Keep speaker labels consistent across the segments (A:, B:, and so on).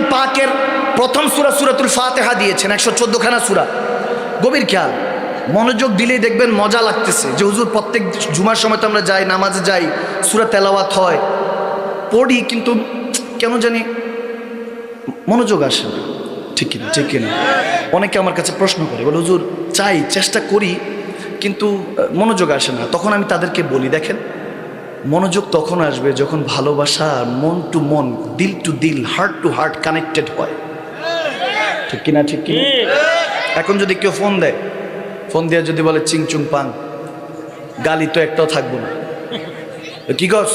A: নবী পাকের প্রথম সূরা সূরাতুল ফাতিহা দিয়েছেন, 114খানা সূরা। গভীর খেয়াল, মনোযোগ দিলেই দেখবেন মজা লাগতেছে যে হুজুর প্রত্যেক জুমার সময় তো আমরা যাই, নামাজে যাই, সূরা তেলাওয়াত হয়, পড়ি, কিন্তু কেন জানি মনোযোগ আসে না। ঠিক কিনা, ঠিক কিনা? অনেকে আমার কাছে প্রশ্ন করে, বলে হুজুর চাই, চেষ্টা করি, কিন্তু মনোযোগ আসে না। তখন আমি তাদেরকে বলি, দেখেন মনোযোগ তখন আসবে যখন ভালোবাসা মন টু মন, দিল টু দিল, হার্ট টু হার্ট কানেক্টেড হয়। ঠিক কিনা, ঠিক কিনা? এখন যদি কেউ ফোন দেয়, ফোন দিয়ে যদি বলে চিং চুং পাং, গালি তো একটাও থাকবো না, কি গস?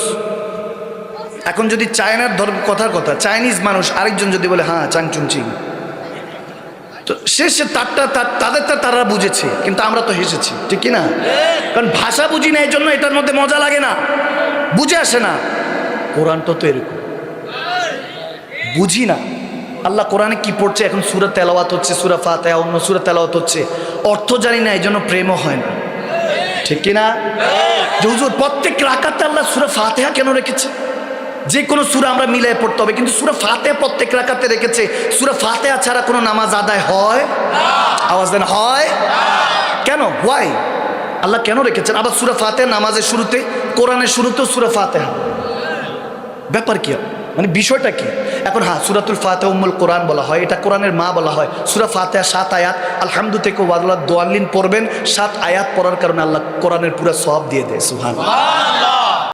A: এখন যদি চায়নার কথার কথা, চাইনিজ মানুষ আরেকজন যদি বলে হ্যাঁ চাং চুং চিং, তো সে তারা বুঝেছে, কিন্তু আমরা তো হেসেছি। ঠিক কিনা? কারণ ভাষা বুঝি না, এই জন্য এটার মধ্যে মজা লাগে না, বুঝে আসে না। কোরআনটা তো এরকম, বুঝি না আল্লাহ কোরআনে কি পড়ছে। এখন সূরা তেলাওয়াত হচ্ছে, সূরা ফাতিহা, অন্য সূরা তেলাওয়াত হচ্ছে, অর্থ জানি না, এই জন্য প্রেমও হয় না। ঠিক কিনা? যে হুজুর প্রত্যেক রাকাতে আল্লাহ সূরা ফাতিহা কেন রেখেছে? যে কোনো সূরা আমরা মিলাই পড়তে হবে, কিন্তু সূরা ফাতিহা প্রত্যেক রাকাতে রেখেছে। সূরা ফাতিহা ছাড়া কোনো নামাজ আদায় হয়? আওয়াজ দেন, হয়? কেন? হোয়াই? আল্লাহ কেন রেখেছেন? আবার সূরা ফাতিহা নামাজের শুরুতে, কোরআনের শুরুতেও সূরা ফাতিহা, ব্যাপার কি? মানে বিষয়টা কি? এখন হ্যাঁ, সূরাতুল ফাতিহা উম্মুল কোরআন বলা হয়, এটা কোরআনের মা বলা হয়। সূরা ফাতিহা 7 আয়াত, আলহামদু থেকে ওয়াদুল্লাহ দোয়াল্লিন পড়বেন, 7 আয়াত পড়ার কারণে আল্লাহ কোরআনের পুরো সওয়াব দিয়ে দেয়। সুবহানাল্লাহ।